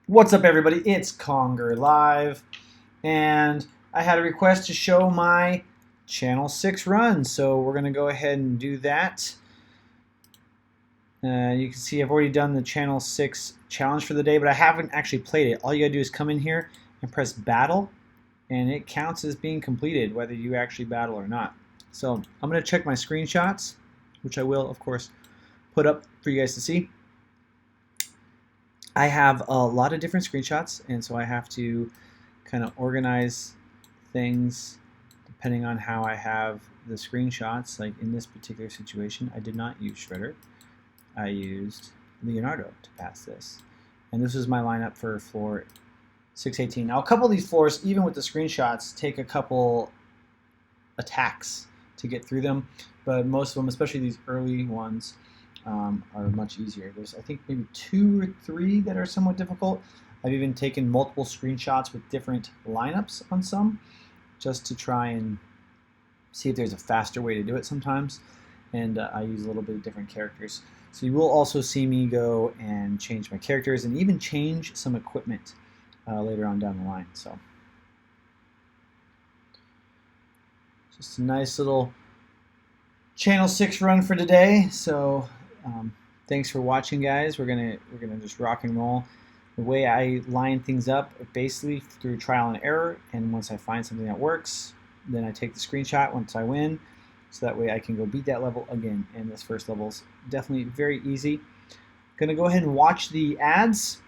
What's up, everybody? It's Conger Live, and I had a request to show my Channel 6 run, so we're going to go ahead and do that. You can see I've already done the Channel 6 challenge for the day, but I haven't actually played it. All you got to do is come in here and press Battle, and it counts as being completed, whether you actually battle or not. So I'm going to check my screenshots, which I will, of course, put up for you guys to see. I have a lot of different screenshots, and so I have to kind of organize things depending on how I have the screenshots. Like in this particular situation, I did not use Shredder. I used Leonardo to pass this. And this was my lineup for floor 618. Now, a couple of these floors, even with the screenshots, take a couple attacks to get through them, but most of them, especially these early ones, are much easier. There's, I think, maybe 2 or 3 that are somewhat difficult. I've even taken multiple screenshots with different lineups on some, just to try and see if there's a faster way to do it sometimes. And I use a little bit of different characters. So you will also see me go and change my characters and even change some equipment later on down the line. So just a nice little Channel 6 run for today. So thanks for watching, guys. We're gonna just rock and roll. The way I line things up, basically through trial and error, and once I find something that works, then I take the screenshot once I win, so that way I can go beat that level again. And this first level's definitely very easy. Gonna go ahead and watch the ads,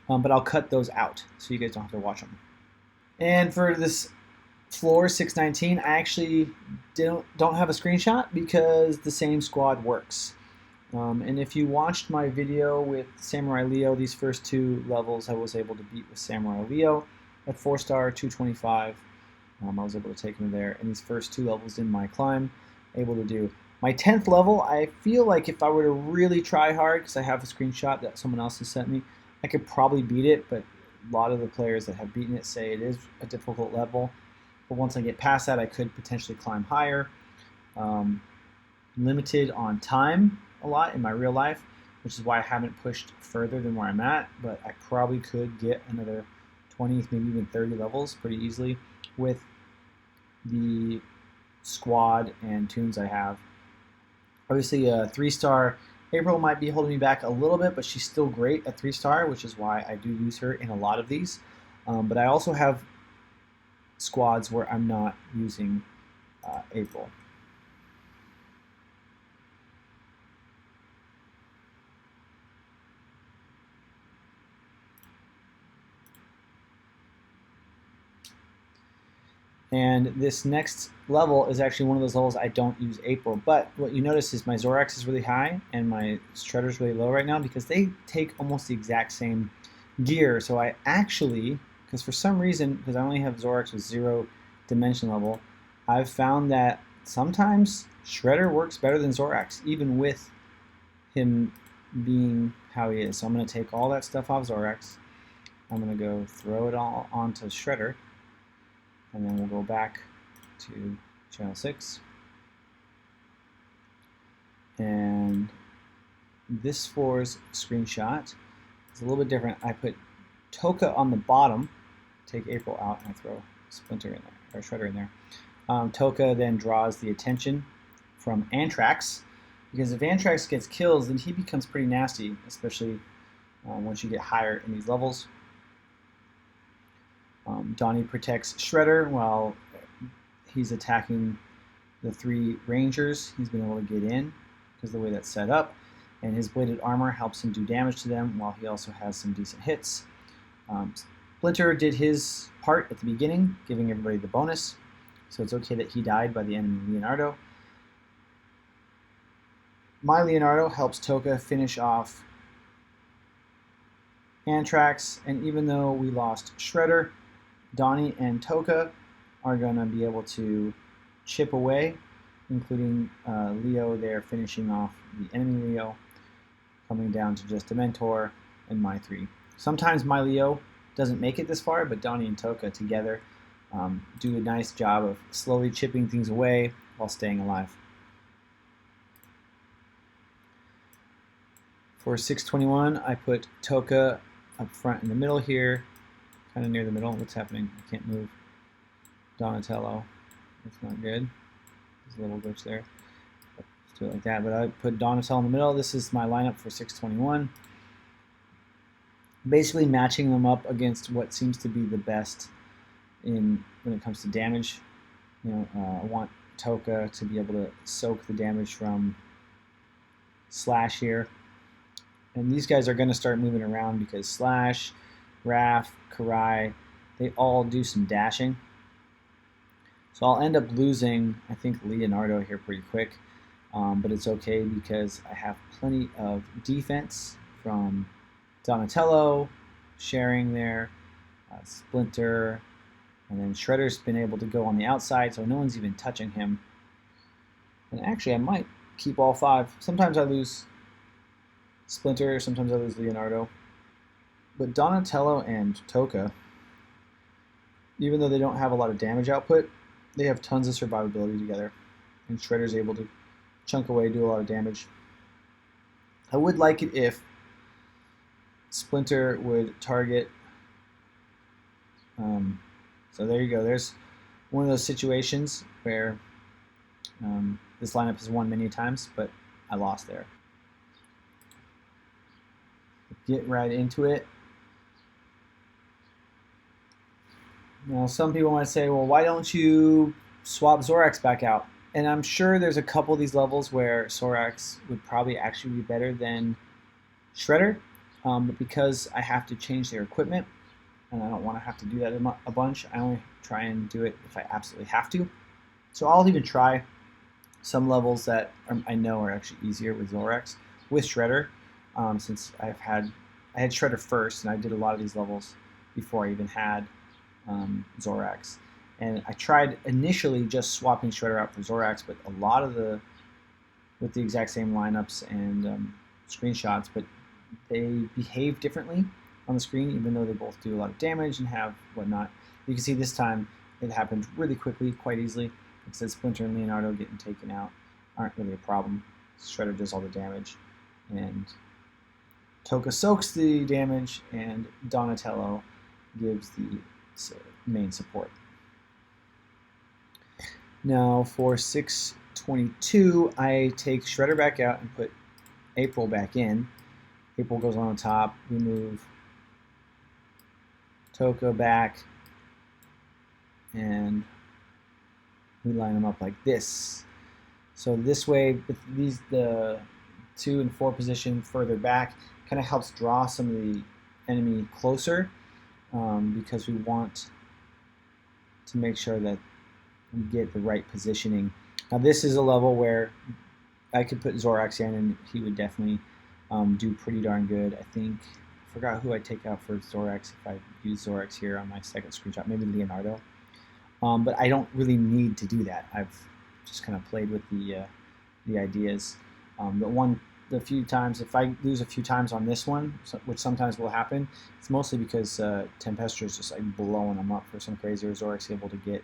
but I'll cut those out so you guys don't have to watch them. And for this floor 619, I actually don't have a screenshot because the same squad works. And if you watched my video with Samurai Leo, these first 2 levels I was able to beat with Samurai Leo at 4-star 225. I was able to take him there, and these first 2 levels in my climb, able to do. My 10th level, I feel like if I were to really try hard, because I have a screenshot that someone else has sent me, I could probably beat it, but a lot of the players that have beaten it say it is a difficult level. But once I get past that, I could potentially climb higher. Limited on time a lot in my real life, which is why I haven't pushed further than where I'm at, but I probably could get another 20, maybe even 30 levels pretty easily with the squad and tunes I have. Obviously, 3-star April might be holding me back a little bit, but she's still great at 3-star, which is why I do use her in a lot of these. But I also have squads where I'm not using April. And this next level is actually one of those levels I don't use April. But what you notice is my Zorax is really high and my Shredder's really low right now because they take almost the exact same gear. So I actually, because for some reason, because I only have Zorax with 0 dimension level, I've found that sometimes Shredder works better than Zorax, even with him being how he is. So I'm going to take all that stuff off Zorax. I'm going to go throw it all onto Shredder. And then we'll go back to Channel 6. And this floor's screenshot is a little bit different. I put Toka on the bottom, take April out, and I throw Splinter in there, or Shredder in there. Toka then draws the attention from Anthrax, because if Anthrax gets kills, then he becomes pretty nasty, especially once you get higher in these levels. Donnie protects Shredder while he's attacking the 3 Rangers. He's been able to get in because of the way that's set up, and his bladed armor helps him do damage to them while he also has some decent hits. Splinter did his part at the beginning, giving everybody the bonus, so it's okay that he died by the enemy Leonardo. My Leonardo helps Toka finish off Anthrax, and even though we lost Shredder, Donnie and Toka are going to be able to chip away, including Leo there finishing off the enemy Leo, coming down to just a Mentor and my 3. Sometimes my Leo doesn't make it this far, but Donnie and Toka together do a nice job of slowly chipping things away while staying alive. For 621, I put Toka up front in the middle here, kind of near the middle. What's happening? I can't move. Donatello. That's not good. There's a little glitch there. Let's do it like that. But I put Donatello in the middle. This is my lineup for 621. Basically matching them up against what seems to be the best when it comes to damage. I want Toka to be able to soak the damage from Slash here. And these guys are going to start moving around because Slash, Raph, Karai, they all do some dashing. So I'll end up losing, I think, Leonardo here pretty quick. But it's okay because I have plenty of defense from Donatello, sharing there, Splinter, and then Shredder's been able to go on the outside, so no one's even touching him. And actually, I might keep all 5. Sometimes I lose Splinter, sometimes I lose Leonardo. But Donatello and Toka, even though they don't have a lot of damage output, they have tons of survivability together. And Shredder's able to chunk away, do a lot of damage. I would like it if Splinter would target. So there you go. There's one of those situations where this lineup has won many times, but I lost there. Get right into it. Now, some people might say, well, why don't you swap Zorax back out? And I'm sure there's a couple of these levels where Zorax would probably actually be better than Shredder, but because I have to change their equipment, and I don't want to have to do that a bunch, I only try and do it if I absolutely have to. So I'll even try some levels that I know are actually easier with Zorax, with Shredder, since I had Shredder first, and I did a lot of these levels before I even had Zorax. And I tried initially just swapping Shredder out for Zorax, but a lot of with the exact same lineups and screenshots, but they behave differently on the screen, even though they both do a lot of damage and have whatnot. You can see this time it happened really quickly, quite easily. It says Splinter and Leonardo getting taken out aren't really a problem. Shredder does all the damage, and Toka soaks the damage, and Donatello gives the main support. Now for 622, I take Shredder back out and put April back in. April goes on top. We move Toka back, and we line them up like this. So this way, with the 2 and 4 position further back, kind of helps draw some of the enemy closer, because we want to make sure that we get the right positioning. Now this is a level where I could put Zorax in and he would definitely do pretty darn good. I think, I forgot who I'd take out for Zorax if I use Zorax here on my second screenshot, maybe Leonardo. But I don't really need to do that. I've just kind of played with the ideas. The few times, if I lose a few times on this one, which sometimes will happen, it's mostly because Tempestra is just like blowing them up for some crazy, or Zorax able to get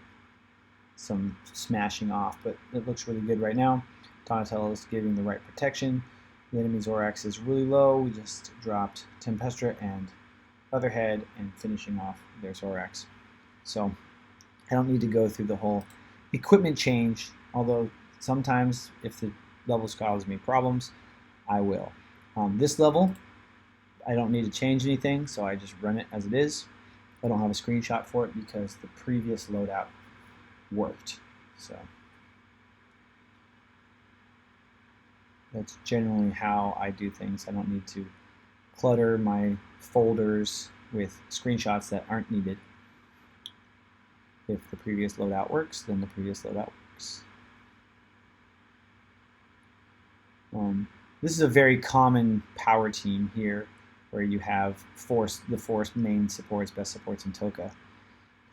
some smashing off. But it looks really good right now. Donatello is giving the right protection. The enemy Zorax is really low. We just dropped Tempestra and Leatherhead and finishing off their Zorax. So I don't need to go through the whole equipment change, although sometimes if the levels cause me problems, I will. This level, I don't need to change anything, so I just run it as it is. I don't have a screenshot for it because the previous loadout worked. So that's generally how I do things. I don't need to clutter my folders with screenshots that aren't needed. If the previous loadout works, then the previous loadout works. This is a very common power team here, where you have the force main supports, best supports, and Toka.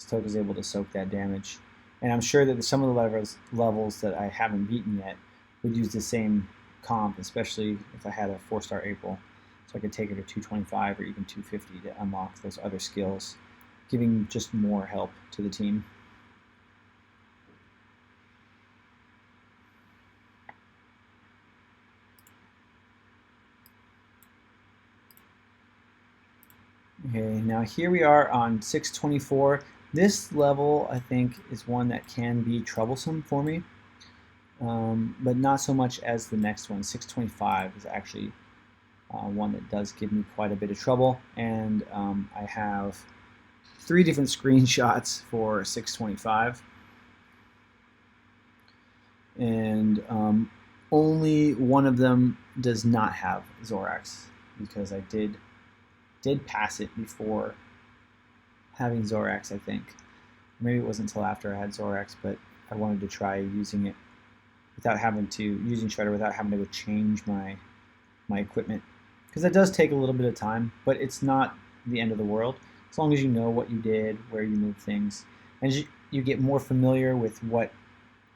Toka is able to soak that damage. And I'm sure that some of the levels that I haven't beaten yet would use the same comp, especially if I had a 4-star April. So I could take it to 225 or even 250 to unlock those other skills, giving just more help to the team. Okay, now here we are on 624. This level, I think, is one that can be troublesome for me, but not so much as the next one. 625 is actually one that does give me quite a bit of trouble, and I have 3 different screenshots for 625, and only one of them does not have Zorax, because I did pass it before having Zorax, I think. Maybe it wasn't until after I had Zorax, but I wanted to try using it without having to, using Shredder without having to go change my equipment. Because that does take a little bit of time, but it's not the end of the world. As long as you know what you did, where you moved things, and you get more familiar with what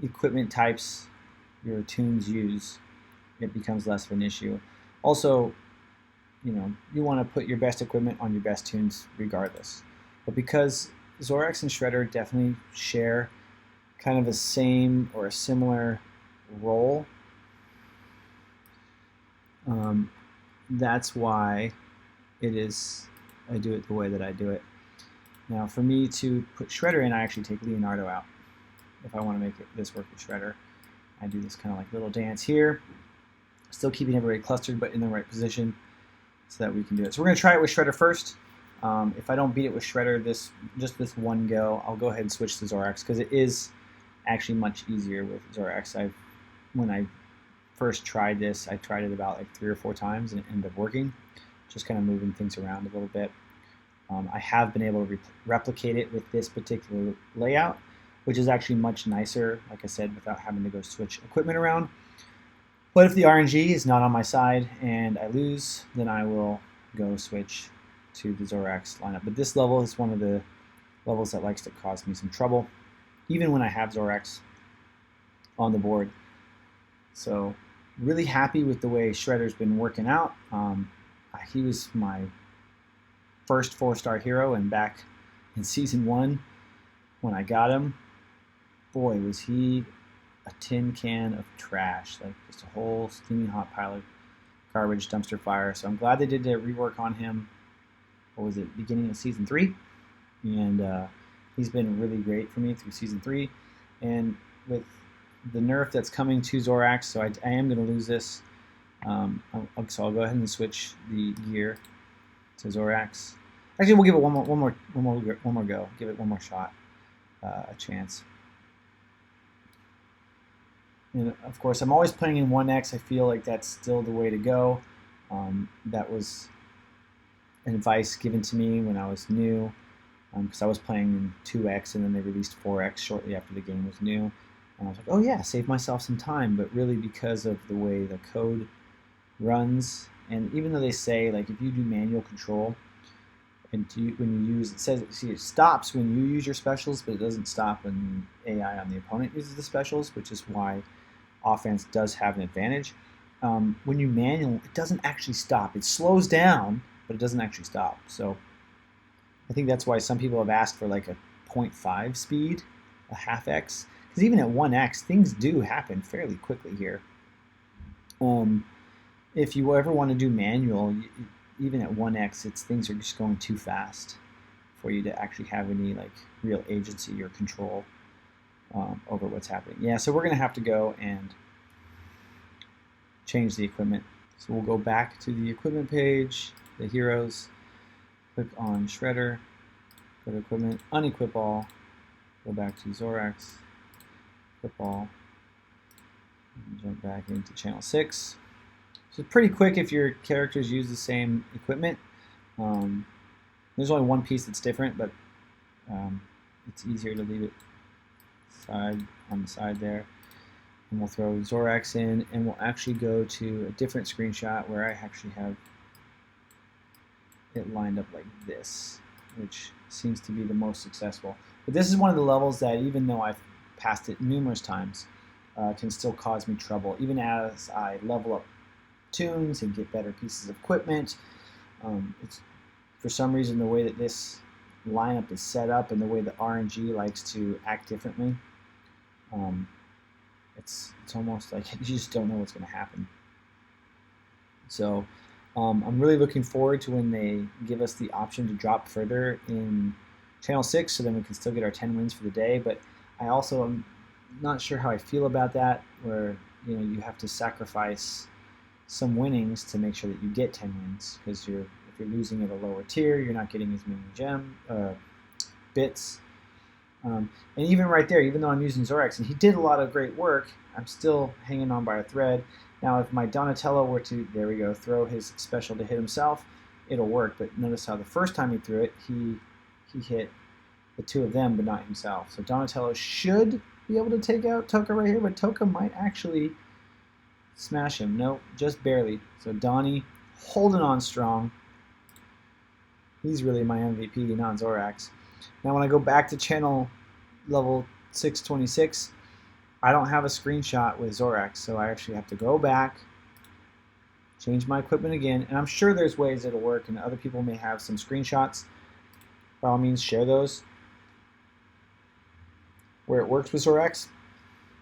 equipment types your tunes use, it becomes less of an issue. Also, you want to put your best equipment on your best tunes regardless. But because Zorax and Shredder definitely share kind of a same or a similar role, that's why I do it the way that I do it. Now, for me to put Shredder in, I actually take Leonardo out. If I want to make this work with Shredder, I do this kind of like little dance here, still keeping everybody clustered but in the right position so that we can do it. So we're going to try it with Shredder first. If I don't beat it with Shredder just this one go, I'll go ahead and switch to Zorax, because it is actually much easier with Zorax. When I first tried this, I tried it about like 3 or 4 times and it ended up working, just kind of moving things around a little bit. I have been able to replicate it with this particular layout, which is actually much nicer, like I said, without having to go switch equipment around. But if the RNG is not on my side and I lose, then I will go switch to the Zorax lineup. But this level is one of the levels that likes to cause me some trouble, even when I have Zorax on the board. So really happy with the way Shredder's been working out. He was my first 4-star hero, and back in Season 1 when I got him, boy, was he a tin can of trash, like just a whole steaming hot pile of garbage, dumpster fire. So I'm glad they did a rework on him. What was it, beginning of Season 3? And he's been really great for me through Season 3. And with the nerf that's coming to Zorax, so I am going to lose this. So I'll go ahead and switch the gear to Zorax. Actually, we'll give it one more go. Give it one more shot, a chance. And of course, I'm always playing in 1X. I feel like that's still the way to go. That was advice given to me when I was new, because I was playing in 2X, and then they released 4X shortly after the game was new. And I was like, oh yeah, save myself some time. But really, because of the way the code runs, and even though they say, like, if you do manual control, and when you use, it stops when you use your specials, but it doesn't stop when AI on the opponent uses the specials, which is why offense does have an advantage. When you manual, it doesn't actually stop. It slows down, but it doesn't actually stop. So I think that's why some people have asked for like a 0.5 speed, a half X, because even at 1X, things do happen fairly quickly here. If you ever want to do manual, even at 1X, things are just going too fast for you to actually have any like real agency or control over what's happening. Yeah, so we're going to have to go and change the equipment. So we'll go back to the equipment page, the heroes, click on Shredder, go to equipment, unequip all, go back to Zorax, equip all, and jump back into channel 6. So it's pretty quick if your characters use the same equipment. There's only one piece that's different, but it's easier to leave it on the side there. And we'll throw Zorax in, and we'll actually go to a different screenshot where I actually have it lined up like this, which seems to be the most successful. But this is one of the levels that, even though I've passed it numerous times, can still cause me trouble, even as I level up tunes and get better pieces of equipment. It's, for some reason, the way that this lineup is set up and the way the RNG likes to act differently, it's almost like you just don't know what's going to happen. So I'm really looking forward to when they give us the option to drop further in Channel 6 so then we can still get our 10 wins for the day. But I also am not sure how I feel about that, where you have to sacrifice some winnings to make sure that you get 10 wins, because if you're losing at a lower tier, you're not getting as many bits. And even right there, even though I'm using Zorax, and he did a lot of great work, I'm still hanging on by a thread. Now, if my Donatello were to, there we go, throw his special to hit himself, it'll work. But notice how the first time he threw it, he hit the two of them, but not himself. So Donatello should be able to take out Toka right here, but Toka might actually smash him. Nope, just barely. So Donnie holding on strong. He's really my MVP, not Zorax. Now when I go back to channel level 626, I don't have a screenshot with Zorax, so I actually have to go back, change my equipment again, and I'm sure there's ways it'll work, and other people may have some screenshots. By all means, share those where it works with Zorax,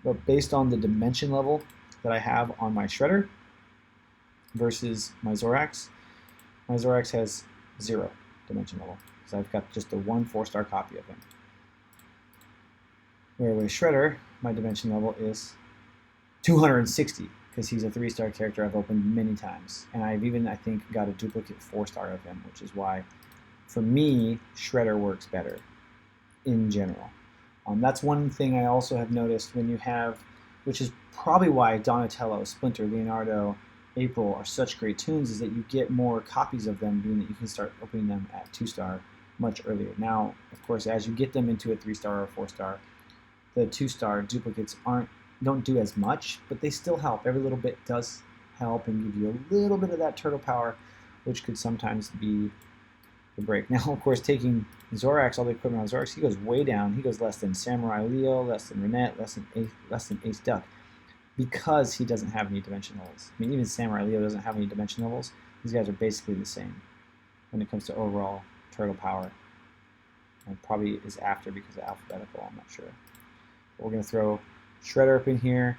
but based on the dimension level that I have on my Shredder versus my Zorax has 0 dimension level, because I've got just the one 4-star copy of him. Where with Shredder, my dimension level is 260, because he's a 3-star character I've opened many times. And I've even, I think, got a duplicate 4-star of him, which is why, for me, Shredder works better in general. That's one thing I also have noticed when you have, which is probably why Donatello, Splinter, Leonardo, April are such great tunes, is that you get more copies of them, being that you can start opening them at 2-star much earlier. Now, of course, as you get them into a 3-star or 4-star, the 2-star duplicates don't do as much, but they still help. Every little bit does help and give you a little bit of that turtle power, which could sometimes be the break. Now, of course, taking Zorax, all the equipment on Zorax, he goes way down. He goes less than Samurai Leo, less than Renette, less than Ace Duck, because he doesn't have any dimension levels. I mean, even Samurai Leo doesn't have any dimension levels. These guys are basically the same when it comes to overall turtle power. And probably is after because of alphabetical, I'm not sure. But we're going to throw Shredder up in here,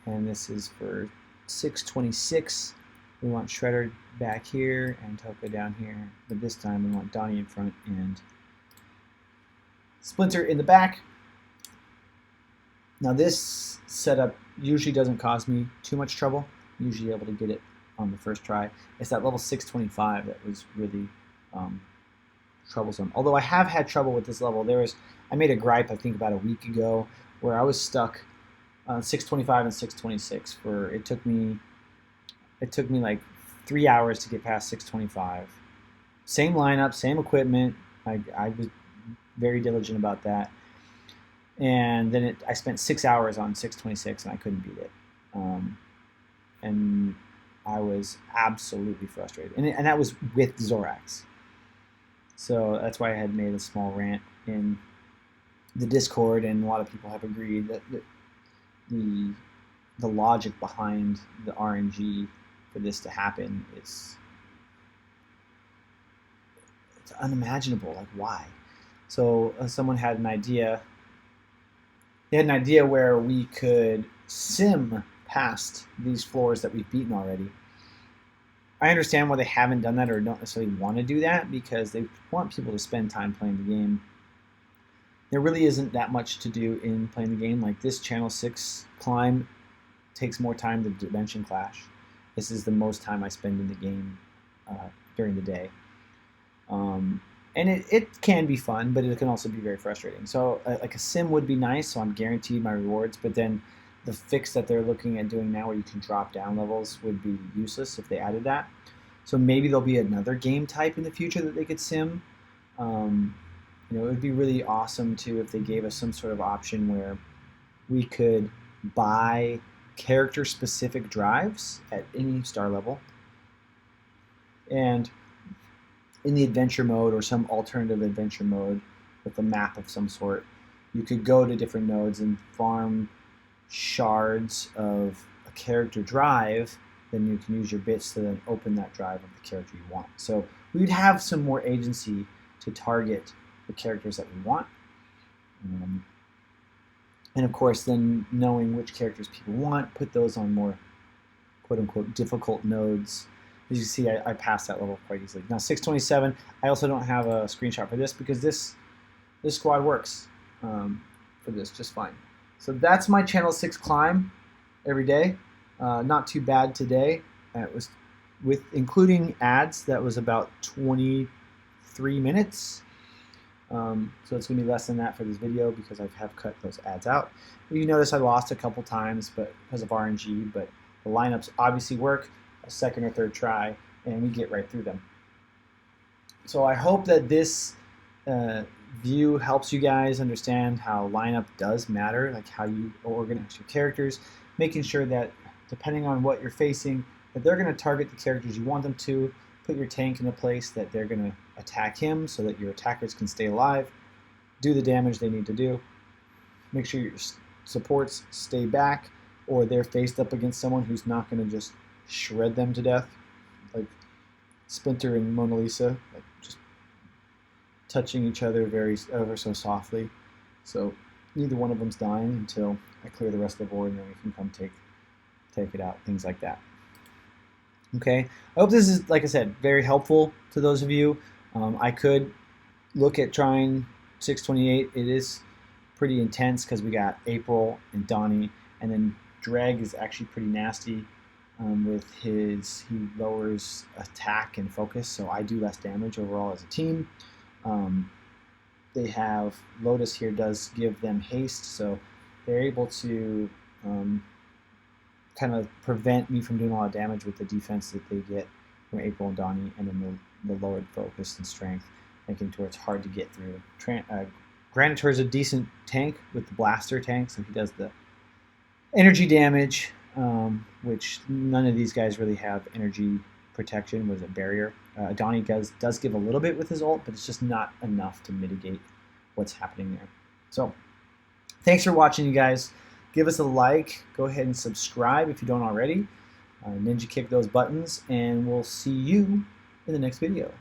and this is for 626. We want Shredder back here and Toka down here, but this time we want Donnie in front and Splinter in the back. Now this setup usually doesn't cause me too much trouble. I'm usually able to get it on the first try. It's that level 625 that was really troublesome. Although I have had trouble with this level. I made a gripe, I think, about a week ago, where I was stuck on 625 and 626. It took me like 3 hours to get past 625. Same lineup, same equipment. I was very diligent about that. And then I spent 6 hours on 626 and I couldn't beat it. And I was absolutely frustrated. And that was with Zorax. So that's why I had made a small rant in the Discord, and a lot of people have agreed that the logic behind the RNG for this to happen it's unimaginable. Like, why? So someone had an idea. They had an idea where we could sim past these floors that we've beaten already. I understand why they haven't done that or don't necessarily want to do that, because they want people to spend time playing the game. There really isn't that much to do in playing the game. Like this Channel 6 climb takes more time than Dimension Clash. This is the most time I spend in the game during the day. And it can be fun, but it can also be very frustrating. So like a sim would be nice, so I'm guaranteed my rewards, but then the fix that they're looking at doing now where you can drop down levels would be useless if they added that. So maybe there'll be another game type in the future that they could sim. It would be really awesome too if they gave us some sort of option where we could buy character-specific drives at any star level, and in the adventure mode or some alternative adventure mode with a map of some sort, you could go to different nodes and farm shards of a character drive. Then you can use your bits to then open that drive of the character you want. So we'd have some more agency to target the characters that we want. And of course, then knowing which characters people want, put those on more quote-unquote difficult nodes as you see, I passed that level quite easily. Now 627, I also don't have a screenshot for this because this squad works for this just fine. So that's my channel 6 climb every day. Not too bad today. It was, with including ads, that was about 23 minutes. So it's going to be less than that for this video because I have cut those ads out. You notice I lost a couple times because of RNG, but the lineups obviously work a second or third try, and we get right through them. So I hope that this view helps you guys understand how lineup does matter, like how you organize your characters, making sure that depending on what you're facing, that they're going to target the characters you want them to, put your tank in a place that they're going to attack him so that your attackers can stay alive, do the damage they need to do, make sure your supports stay back or they're faced up against someone who's not going to just shred them to death, like Splinter and Mona Lisa, like just touching each other ever so softly. So neither one of them's dying until I clear the rest of the board, and then we can come take it out, things like that. Okay, I hope this is, like I said, very helpful to those of you. I could look at trying 628. It is pretty intense because we got April and Donnie, and then Dreg is actually pretty nasty with his, he lowers attack and focus, so I do less damage overall as a team. They have, Lotus here does give them haste, so they're able to kind of prevent me from doing a lot of damage with the defense that they get from April and Donnie, and then the lowered focus and strength, making it to where it's hard to get through. Granitor is a decent tank with the blaster tank, so he does the energy damage, which none of these guys really have energy protection. Was it barrier? Donnie does give a little bit with his ult, but it's just not enough to mitigate what's happening there. So thanks for watching, you guys. Give us a like. Go ahead and subscribe if you don't already. Ninja kick those buttons, and we'll see you in the next video.